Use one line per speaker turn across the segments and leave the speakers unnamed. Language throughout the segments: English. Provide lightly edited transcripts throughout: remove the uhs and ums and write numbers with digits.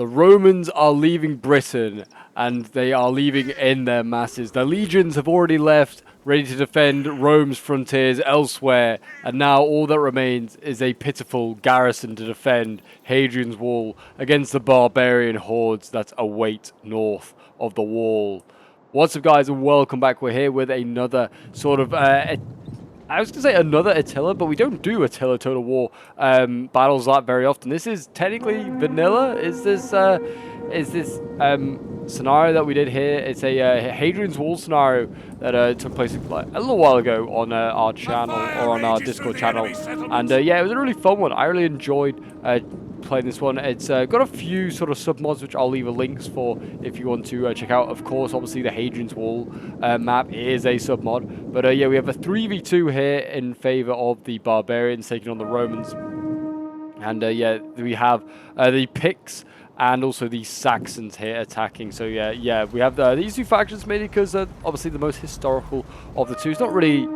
The Romans are leaving Britain, and they are leaving in their masses. The legions have already left, ready to defend Rome's frontiers elsewhere, and now all that remains is a pitiful garrison to defend Hadrian's Wall against the barbarian hordes that await north of the wall. What's up, guys, and welcome back. We're here with another sort of I was going to say another Attila, but we don't do Attila Total War battles that very often. This is technically vanilla. Is this scenario that we did here? It's a Hadrian's Wall scenario that took place a little while ago on our channel, or on our Discord channel. And yeah, it was a really fun one. I really enjoyed playing this one. It's got a few sort of submods which I'll leave links for if you want to check out. Of course, obviously the Hadrian's Wall map is a submod, but yeah, we have a 3v2 here in favor of the barbarians taking on the Romans, and yeah, we have the Picts and also the Saxons here attacking. So yeah, we have these two factions mainly because obviously the most historical of the two. It's not really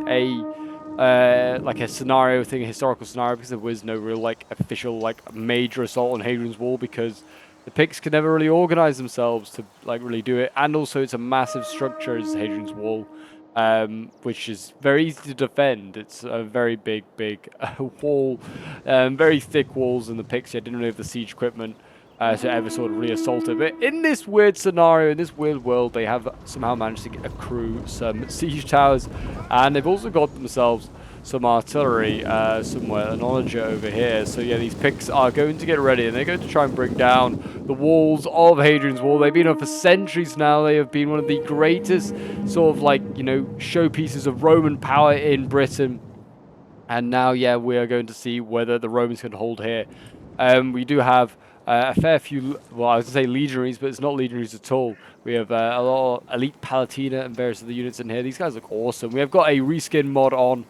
like a scenario thing, a historical scenario, because there was no real like official like major assault on Hadrian's Wall, because the Picts could never really organize themselves to like really do it, and also it's a massive structure as Hadrian's Wall, which is very easy to defend. It's a very big wall, very thick walls, and the Picts didn't really have the siege equipment to ever sort of re-assault it. But in this weird scenario, in this weird world, they have somehow managed to accrue some siege towers, and they've also got themselves some artillery somewhere, an onager over here. So yeah, these Picts are going to get ready, and they're going to try and bring down the walls of Hadrian's Wall. They've been on for centuries now. They have been one of the greatest sort of like, you know, showpieces of Roman power in Britain. And now, yeah, we are going to see whether the Romans can hold here. We do have a fair few, well, I was going to say legionaries, but it's not legionaries at all. We have a lot of elite Palatina and various of the units in here. These guys look awesome. We have got a reskin mod on,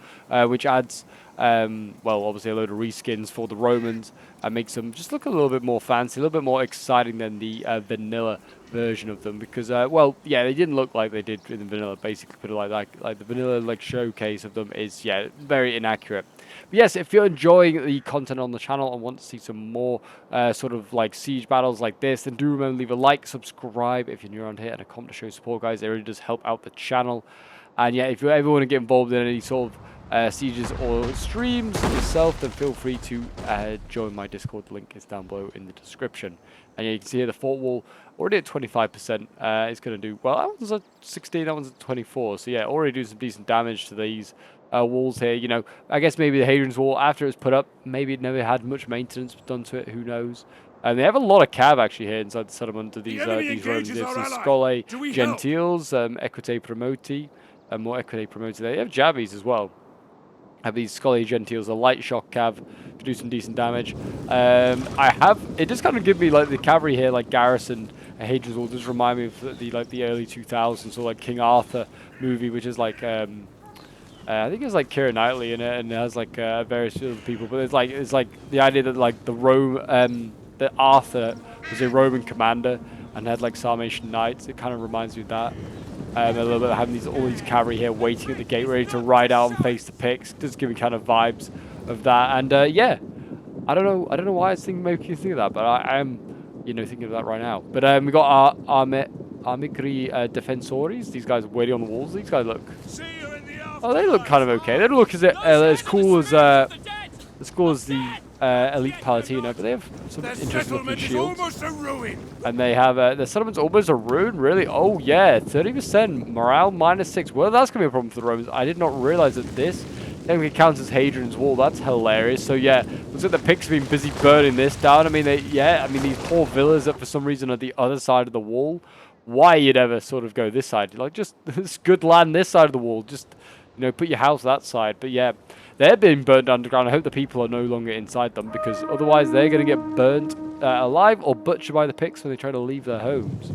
which adds, well, obviously a load of reskins for the Romans and makes them just look a little bit more fancy, a little bit more exciting than the vanilla version of them. Because, well, yeah, they didn't look like they did in the vanilla, basically, put it like that. Like the vanilla like showcase of them is, yeah, very inaccurate. But yes, if you're enjoying the content on the channel and want to see some more sort of like siege battles like this, then do remember to leave a like, subscribe if you're new around here, and a comment to show support, guys. It really does help out the channel. And yeah, if you ever want to get involved in any sort of sieges or streams yourself, then feel free to join my Discord. The link is down below in the description. And yeah, you can see here the fort wall already at 25%. It's going to do, well, that one's at 16, that one's at 24. So yeah, already doing some decent damage to these walls here. You know, I guess maybe the Hadrian's Wall, after it was put up, maybe it never had much maintenance done to it, who knows. And they have a lot of cav actually here inside the settlement of these Romans. There's some Scholae Gentiles, Equite Promoti, and more Equite Promoti. They have Jabbies as well. Have these Scholae Gentiles, a light shock cav to do some decent damage. It just kind of give me like the cavalry here, like garrisoned Hadrian's Wall. Just remind me of the early 2000s, or like King Arthur movie, which is like I think it's like Keira Knightley in it, and it has like various other people. But it's like the idea that like that Arthur was a Roman commander and had like Sarmatian knights. It kind of reminds me of that. A little bit of having all these cavalry here waiting at the gate, ready to ride out and face the Picts. Just giving kind of vibes of that. And yeah, I don't know why it's making you think of that, but I am, you know, thinking of that right now. But we got our Armigri Defensores. These guys are waiting on the walls. These guys look, oh, they look kind of okay. They don't look as cool as the elite Palatina, but they have some interesting looking shields. And they have the settlement's almost a ruin, really. Oh yeah, 30% morale -6. Well, that's gonna be a problem for the Romans. I did not realize that this technically counts as Hadrian's Wall. That's hilarious. So yeah, looks like the Picts have been busy burning this down. I mean, these poor villas that for some reason are the other side of the wall. Why you'd ever sort of go this side? Like, just this good land this side of the wall. Just, you know, put your house that side. But yeah, they're being burned underground. I hope the people are no longer inside them, because otherwise they're going to get burnt alive or butchered by the Picts when they try to leave their homes.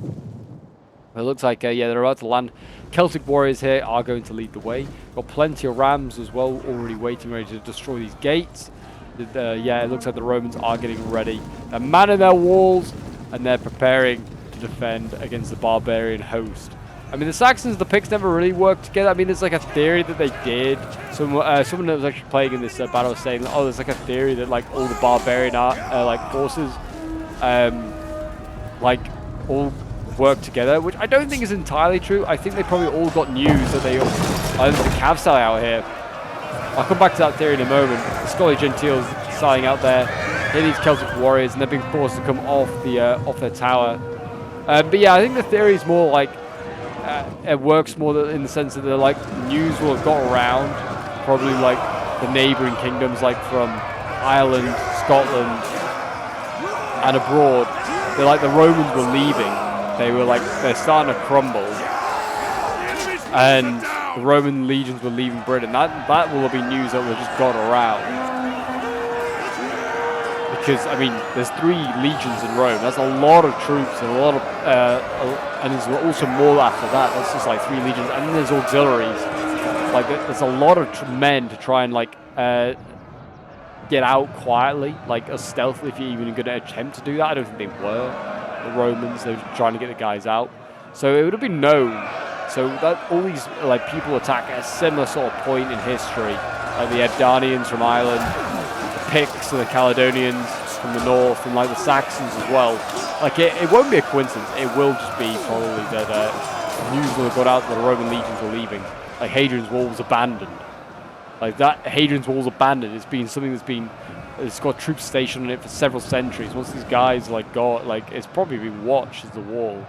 It looks like, yeah, they're about to land. Celtic warriors here are going to lead the way. Got plenty of rams as well, already waiting, ready to destroy these gates. Yeah, it looks like the Romans are getting ready. They're manning their walls, and they're preparing to defend against the barbarian host. I mean, the Saxons and the Picts never really worked together. I mean, there's like a theory that they did. Someone that was actually playing in this battle was saying, oh, there's like a theory that like all the barbarian like forces like all work together, which I don't think is entirely true. I think they probably all got news that they the Cav sally out here. I'll come back to that theory in a moment. The Scully Gentiles selling out there. Here these Celtic warriors, and they're being forced to come off their tower. But yeah, I think the theory is more like it works more in the sense that like news will have got around, probably like the neighbouring kingdoms, like from Ireland, Scotland, and abroad. They're like the Romans were leaving. They're starting to crumble, and the Roman legions were leaving Britain. That will have been news that will have just got around. Because, I mean, there's 3 legions in Rome. That's a lot of troops and a lot of, and there's also more after that. That's just like 3 legions, and then there's auxiliaries. Like, there's a lot of men to try and like get out quietly, like as stealthily, if you're even going to attempt to do that. I don't think they were. The Romans, they were trying to get the guys out, so it would have been known. So that all these like people attack at a similar sort of point in history, like the Hadrians from Ireland, Picts and the Caledonians from the north, and like the Saxons as well. Like it won't be a coincidence. It will just be probably that news will have got out that the Roman legions were leaving. Like Hadrian's Wall was abandoned. Like that Hadrian's Wall was abandoned. It's been something it's got troops stationed on it for several centuries. Once these guys it's probably been watched as the wall.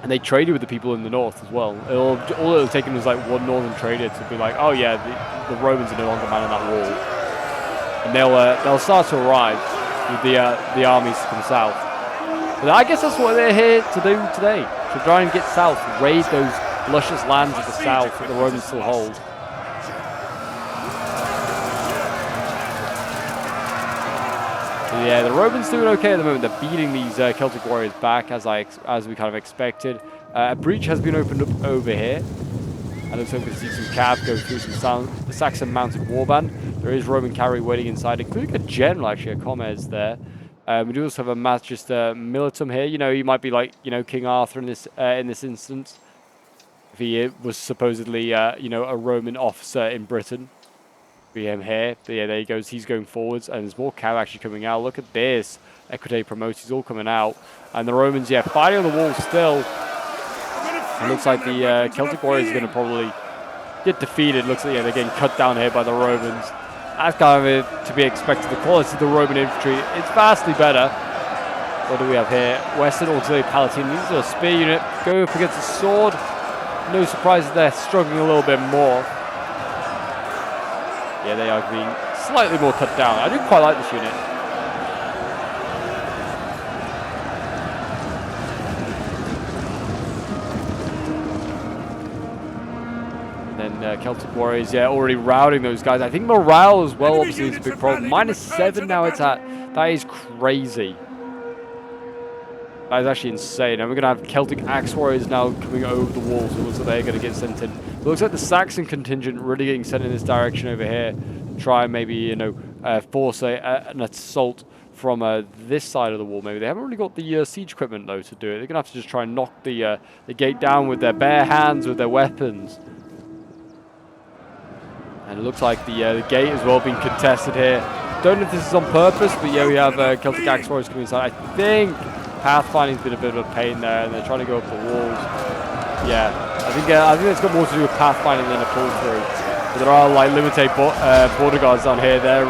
And they traded with the people in the north as well. All it would have taken was like one northern trader to be like, oh yeah, the Romans are no longer manning that wall, and they'll start to arrive with the armies to come south. But I guess that's what they're here to do today, to try and get south, raid those luscious lands of the south that the Romans still hold. Yeah, the Romans doing okay at the moment. They're beating these Celtic warriors back as we kind of expected. A breach has been opened up over here. And looks like we can see some cav go through the Saxon mounted warband. There is Roman cavalry waiting inside, including a general, actually, a Comes there. We do also have a Magister Militum here. You know, he might be like, you know, King Arthur in this instance. If he was supposedly, you know, a Roman officer in Britain. We have him here. But yeah, there he goes. He's going forwards, and there's more cav actually coming out. Look at this. Equite Promotes, all coming out. And the Romans, yeah, fighting on the wall still. It looks like the Celtic warriors are going to probably get defeated. Looks like, yeah, they're getting cut down here by the Romans. That's kind of to be expected. The quality of the Roman infantry, it's vastly better. What do we have here? Western Auxiliary Palatine. These are a spear unit. Go up against a sword. No surprise that they're struggling a little bit more. Yeah, they are being slightly more cut down. I do quite like this unit. And then Celtic warriors, yeah, already routing those guys. I think morale as well, obviously, is a big problem. -7 now it's at. That is crazy. That is actually insane. And we're going to have Celtic axe warriors now coming over the walls. So it looks like they're going to get sent in. It looks like the Saxon contingent really getting sent in this direction over here. Try and maybe, you know, force an assault from this side of the wall. Maybe they haven't really got the siege equipment, though, to do it. They're going to have to just try and knock the gate down with their bare hands, with their weapons. And it looks like the gate as well being contested here. Don't know if this is on purpose, but yeah, we have Celtic axe warriors coming inside. I think pathfinding's been a bit of a pain there, and they're trying to go up the walls. Yeah, I think it's got more to do with pathfinding than a pull through. But there are like limited border guards down here. They're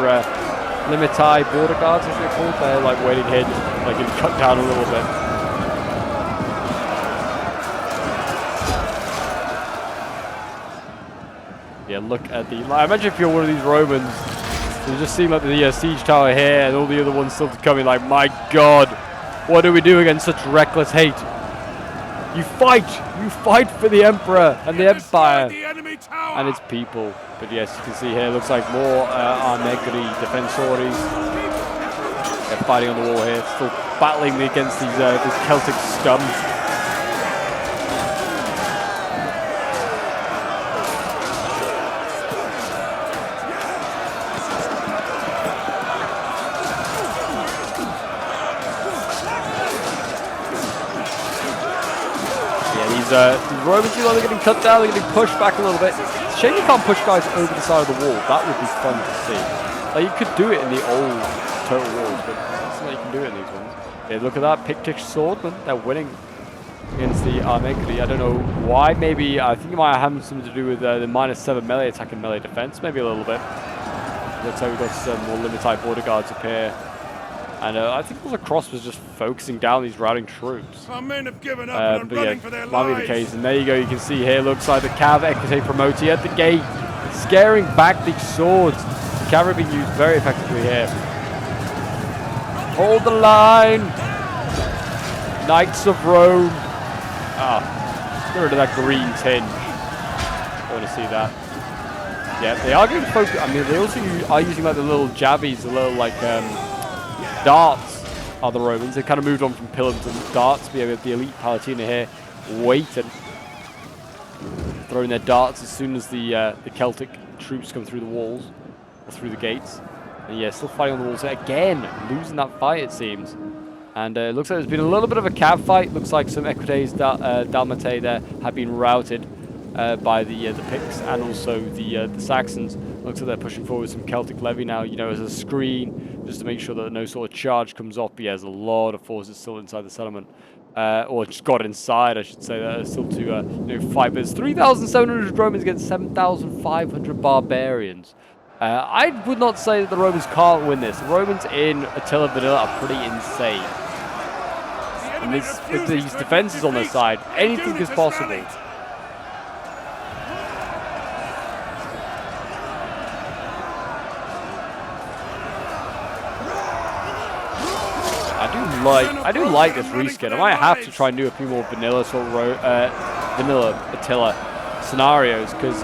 limited border guards, as they're called. They're like waiting here, just like getting cut down a little bit. Yeah, look at the. I imagine if you're one of these Romans, you just seem like the siege tower here, and all the other ones still coming. Like, my God, what do we do against such reckless hate? You fight for the Emperor and the Empire and its people. But yes, you can see here, looks like more Armegri Defensoris. They're fighting on the wall here, still battling against these Celtic scum. These Romans, they're getting cut down, they're getting pushed back a little bit. It's a shame you can't push guys over the side of the wall. That would be fun to see. Like, you could do it in the old total wars, but that's what you can do in these ones. Yeah, look at that, Pictish swordmen, they're winning against the Armagri. I don't know why, maybe, I think it might have something to do with the -7 melee attack and melee defense, maybe a little bit. Looks like we've got some more limited border guards up here. And I think also Cross was just focusing down these routing troops.
Our men have given up and are running for their
might be
lives.
the case. And there you go, you can see here, looks like the Cav Equite Promoti at the gate, scaring back these swords. The cavalry being used very effectively here. Hold the line! Knights of Rome. Get rid of that green tinge. I want to see that. Yeah, they are going to focus. I mean, they also are using like the little jabbies, the little like darts are the Romans. They kind of moved on from pillars to darts. We have the elite Palatina here waiting, throwing their darts as soon as the Celtic troops come through the walls or through the gates. And yeah, still fighting on the walls again, losing that fight it seems. And it looks like there's been a little bit of a cav fight. Looks like some Equites Dalmatae there have been routed by the Picts and also the Saxons. Looks like they're pushing forward some Celtic levy now, you know, as a screen, just to make sure that no sort of charge comes off. But yeah, there's a lot of forces still inside the settlement. Or just got inside, I should say, that are still to you know, fight. But it's 3,700 Romans against 7,500 barbarians. I would not say that the Romans can't win this. The Romans in Attila Vanilla are pretty insane. And with these defenses on their side, anything is possible. I do like this reskin. I might have to try and do a few more vanilla sort of vanilla Attila scenarios because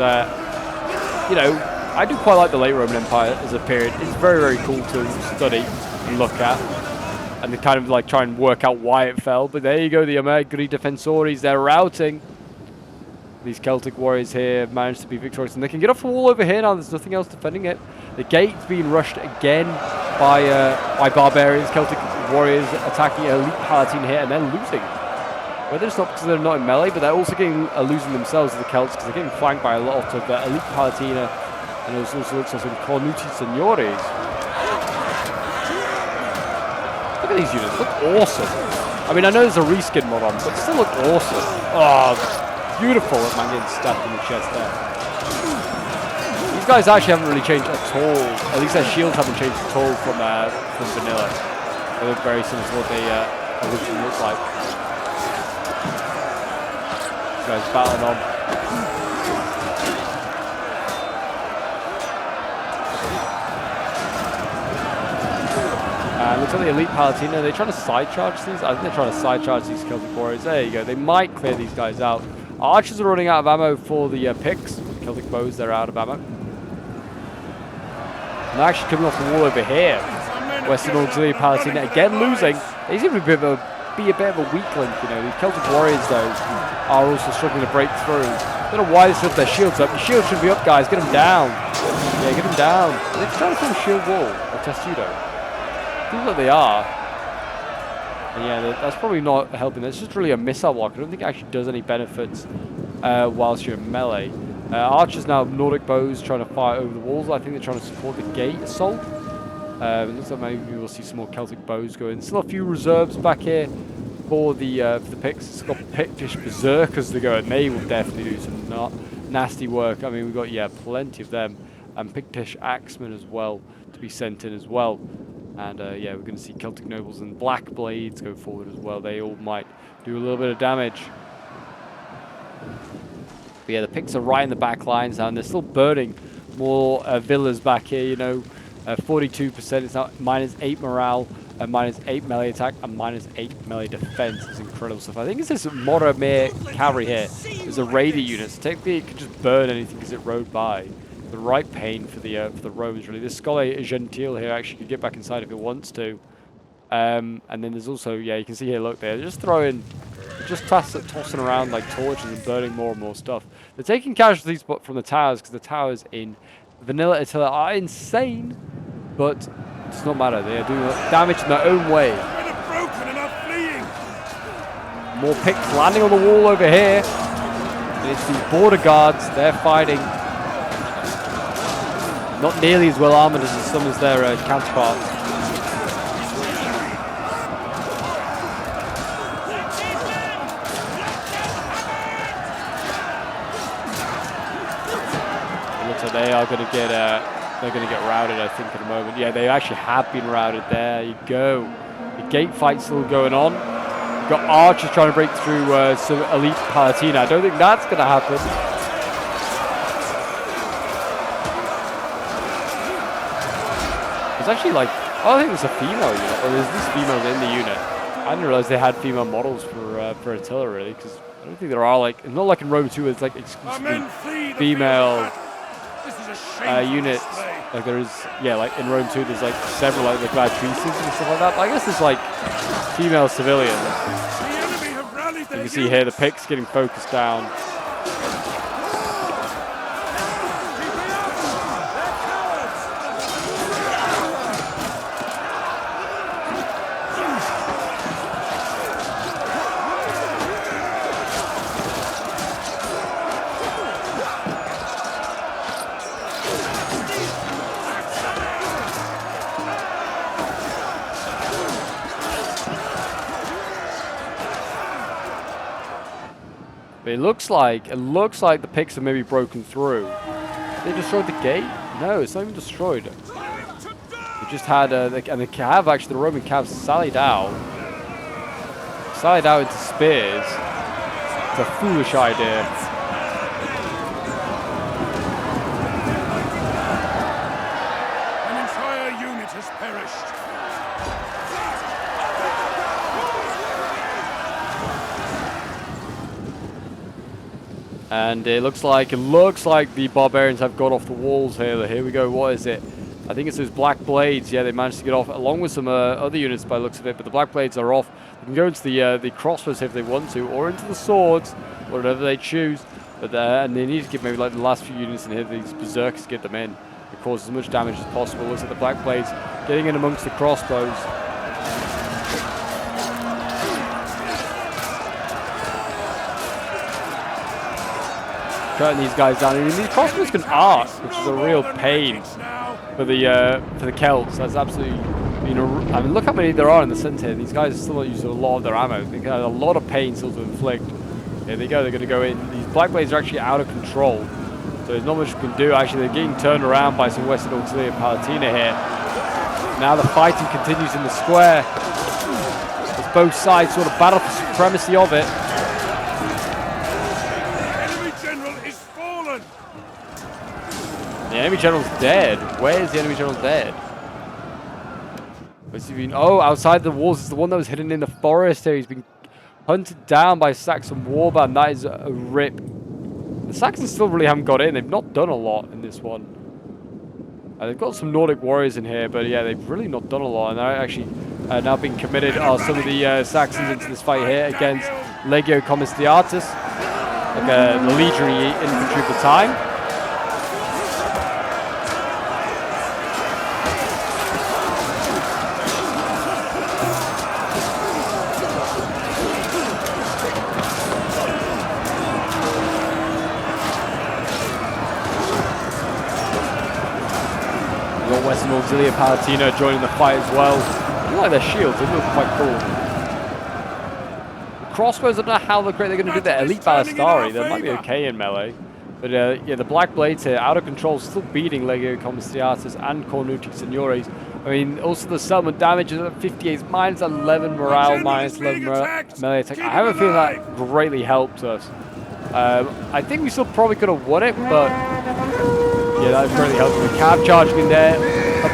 you know, I do quite like the late Roman Empire as a period. It's very, very cool to study and look at, and to kind of like try and work out why it fell. But there you go, the Amagri Defensores, they're routing. These Celtic warriors here have managed to be victorious, and they can get off the wall over here now. There's nothing else defending it. The gate's being rushed again by barbarians. Celtic warriors attacking elite Palatine here, and they're losing. Whether it's not because they're not in melee, but they're also getting losing themselves, the Celts, because they're getting flanked by a lot of elite Palatina, and it also looks like some Cornuti Signores. Look at these units, look awesome. I mean, I know there's a reskin mod on, but still look awesome. Oh, beautiful at man getting stabbed in the chest there. These guys actually haven't really changed at all. At least their shields haven't changed at all from vanilla. They look very similar to what they originally looked like. These guys battling on. Looks like the elite Palatina. Are they trying to side charge these? I think they're trying to side charge these Celtic warriors. There you go. They might clear these guys out. Archers are running out of ammo for the Picts. Celtic bows, they're out of ammo. And they're actually coming off the wall over here. Western Auxiliary Palatina again losing. They seem to be a bit of a weak link, you know. These Celtic warriors, though, are also struggling to break through. I don't know why they still have their shields up. Your shields should be up, guys. Get them down. Yeah, get them down. They're trying to form a shield wall or testudo. Seems like they are. And yeah, that's probably not helping. It's just really a missile block. I don't think it actually does any benefits whilst you're in melee. Archers now have Nordic bows trying to fire over the walls. I think they're trying to support the gate assault. It looks like maybe we'll see some more Celtic bows go in. Still a few reserves back here for the Picts. It's got Pictish berserkers to go, and they will definitely do some nasty work. I mean, we've got plenty of them, and Pictish axemen as well to be sent in as well. And yeah, we're going to see Celtic nobles and black blades go forward as well. They all might do a little bit of damage. But yeah, the Picts are right in the back lines now, and they're still burning more villas back here, you know. 42%, it's now -8 morale, -8 melee attack, and -8 melee defense. It's incredible stuff. I think it's this Moromir cavalry here. There's a raider unit, so technically it could just burn anything as it rode by. The right pain for the Romans, really. This Scole Gentile here actually could get back inside if it wants to. And then there's also, yeah, you can see here, look, they're just tossing around like torches and burning more and more stuff. They're taking casualties from the towers, because the towers in Vanilla Attila are insane, but it does not matter. They are doing damage in their own way. More Picts landing on the wall over here. And it's these border guards. They're fighting. Not nearly as well armored as some of their counterparts. they are going to get routed, I think, in a moment. Yeah, they actually have been routed. There you go. The gate fight's still going on. You've got archers trying to break through some elite Palatina. I don't think that's going to happen. It's actually like, oh, I think it's a female unit, or there's these females in the unit. I didn't realize they had female models for Attila, really, because I don't think there are, like, it's not like in Rome 2, it's like exclusively female units. Like there is, yeah, like in Rome 2, there's like several like the gladiatrices and stuff like that. But I guess there's like female civilians. You can see here the picks getting focused down. It looks like the picks have maybe broken through. They destroyed the gate? No, it's not even destroyed. They just had and the cav, actually, the Roman cavs sallied out into spears. It's a foolish idea.
An entire unit has perished.
And it looks like the barbarians have got off the walls here. Here we go. What is it? I think it's those black blades. Yeah, they managed to get off along with some other units by the looks of it. But the black blades are off. They can go into the crossbows if they want to, or into the swords, whatever they choose. But and they need to give maybe like the last few units in here, these berserkers, get them in. It causes as much damage as possible. Looks like the black blades getting in amongst the crossbows. Cutting these guys down. I mean, these crossbows can arc, which is a real pain for the Celts. That's absolutely, you know, I mean, look how many there are in the center here. These guys are still not using a lot of their ammo. They got a lot of pain still to inflict. Here they go. They're going to go in. These black blades are actually out of control, so there's not much you can do. Actually, they're getting turned around by some Western Auxilia Palatina here. Now the fighting continues in the square. As both sides sort of battle for supremacy of it. The enemy general's dead. Where is the enemy general dead? Where's he been? Oh, outside the walls. It's the one that was hidden in the forest here. He's been hunted down by Saxon warband. That is a rip. The Saxons still really haven't got in. They've not done a lot in this one. They've got some Nordic warriors in here, but yeah, they've really not done a lot. And they're actually now being committed are some of the Saxons into this fight here against Legio Commisariatus, like the legionary infantry of the time. Western Auxilia Palatina joining the fight as well. I like their shields, they look quite cool. The crossbows, I don't know how great they're going to do that. Elite Ballistari, they might be okay in melee. But yeah, the black blades here, out of control, still beating Legio Commisariatus and Cornuti Signores. I mean, also the settlement damage is at 58, minus 11 morale, minus 11 melee attack. I have a feeling that greatly helped us. I think we still probably could have won it, but yeah, that really helped. The cav charging in there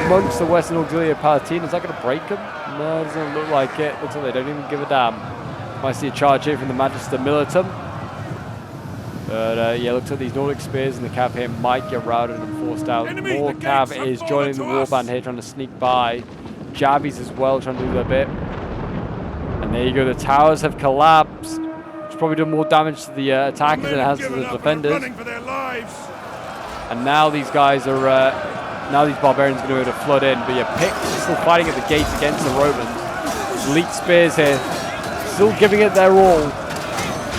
amongst the Western Auxilia Palatina. Is that going to break them? No, it doesn't look like it. Looks like they don't even give a damn. Might see a charge here from the Magister Militum. But yeah, looks like these Nordic spears and the cav here might get routed and forced out. More cav is joining the warband here, trying to sneak by. Jabbies as well, trying to do their bit. And there you go, the towers have collapsed. It's probably done more damage to the attackers than it has to the defenders. And now these guys are, now these barbarians are going to be able to flood in. But yeah, Pick is still fighting at the gates against the Romans. Elite spears here, still giving it their all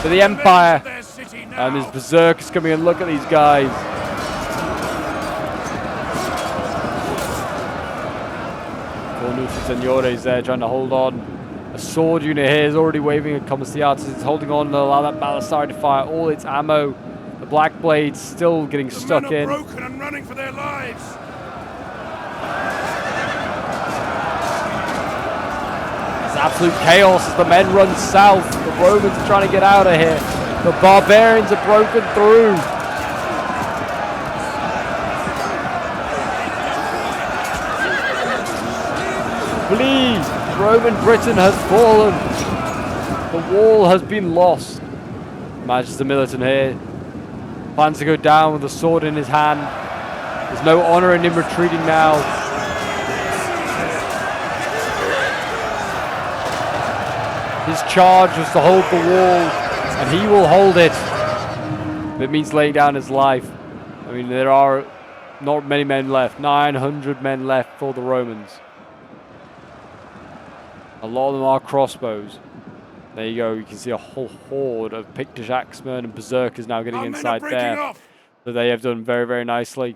for the Empire. And there's berserkers coming in. Look at these guys. Cornuti Signores there trying to hold on. A sword unit here is already waving at Commisariatus. It's holding on to allow that Ballistari to fire all its ammo. The Black Blades still getting stuck
The men
in.
are broken and running for their lives.
It's absolute chaos as the men run south. The Romans are trying to get out of here. The barbarians are broken through. Flee! Roman Britain has fallen. The wall has been lost. Manchester militant here plans to go down with a sword in his hand. There's no honor in him retreating now. His charge was to hold the wall, and he will hold it. If it means laying down his life. I mean, there are not many men left. 900 men left for the Romans. A lot of them are crossbows. There you go. You can see a whole horde of Pictish axemen and berserkers now getting inside there. So they have done very, very nicely.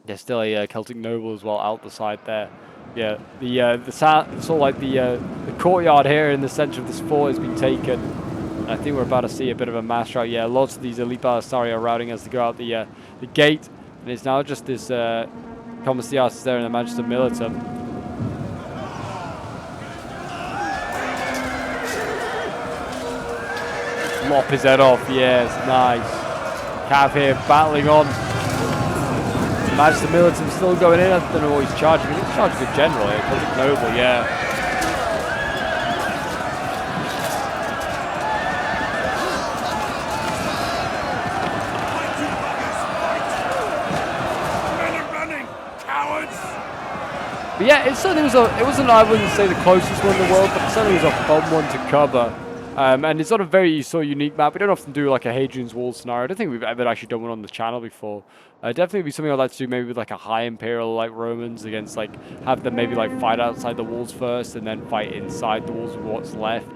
There's still a Celtic noble as well out the side there. Yeah, the sort of like the courtyard here in the center of this fort has been taken. And I think we're about to see a bit of a mass rout. Yeah, lots of these elite Balisari are routing as they go out the gate, and it's now just this Commissariat there in the Manchester militant. Lop his head off, yes, nice. Cav here battling on. Manchester militant still going in. I don't know what he's charging. He's charging a general here, Celtic noble, yeah.
Men are running, cowards.
But yeah, it certainly was it wasn't, I wouldn't say the closest one in the world, but it certainly was a fun one to cover. And it's not a very unique map. We don't often do like a Hadrian's Wall scenario. I don't think we've ever actually done one on the channel before. Definitely be something I'd like to do maybe with like a high imperial like Romans against like have them maybe like fight outside the walls first and then fight inside the walls with what's left.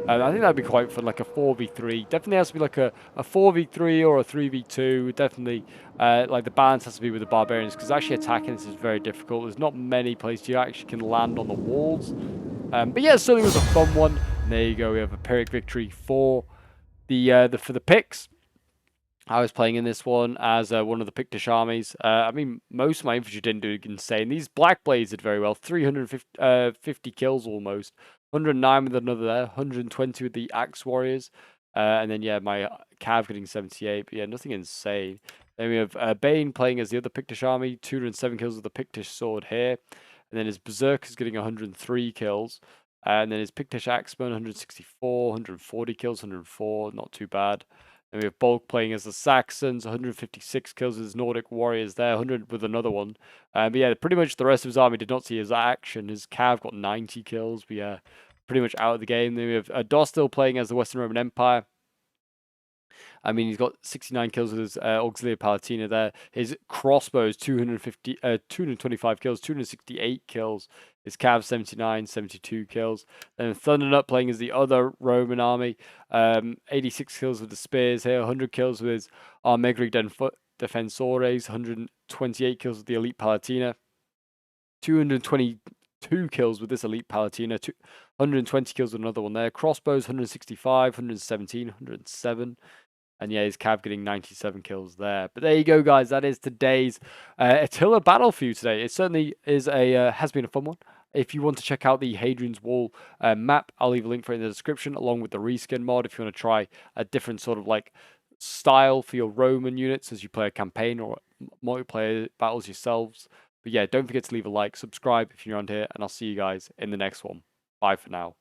I think that'd be quite fun, like a 4v3. Definitely has to be like a 4v3 or a 3v2. Definitely like the balance has to be with the barbarians because actually attacking this is very difficult. There's not many places you actually can land on the walls. But yeah, it certainly was a fun one. And there you go. We have a Pyrrhic victory for the Picts. I was playing in this one as one of the Pictish armies. I mean, most of my infantry didn't do insane. These Black Blades did very well. 350 kills almost. 109 with another there. 120 with the Axe Warriors. And then, yeah, my Cav getting 78. But yeah, nothing insane. Then we have Bane playing as the other Pictish army. 207 kills with the Pictish sword here. And then his Berserkers getting 103 kills. And then his Pictish Axeman, 164. 140 kills, 104. Not too bad. And we have Bulk playing as the Saxons, 156 kills with his Nordic warriors there, 100 with another one. But yeah, pretty much the rest of his army did not see his action. His Cav got 90 kills, but yeah, pretty much out of the game. Then we have Dostil playing as the Western Roman Empire. I mean, he's got 69 kills with his Auxilia Palatina there. His crossbows, 225 kills, 268 kills. His Cav, 79, 72 kills. Then Thundernut playing as the other Roman army. 86 kills with the spears here, 100 kills with his Armegri Defensores, 128 kills with the Elite Palatina. 222 kills with this Elite Palatina, 120 kills with another one there. Crossbows, 165, 117, 107. And yeah, his Cav getting 97 kills there. But there you go, guys. That is today's Attila battle for you today. It certainly is has been a fun one. If you want to check out the Hadrian's Wall map, I'll leave a link for it in the description, along with the reskin mod if you want to try a different sort of like style for your Roman units as you play a campaign or multiplayer battles yourselves. But yeah, don't forget to leave a like, subscribe if you're around here, and I'll see you guys in the next one. Bye for now.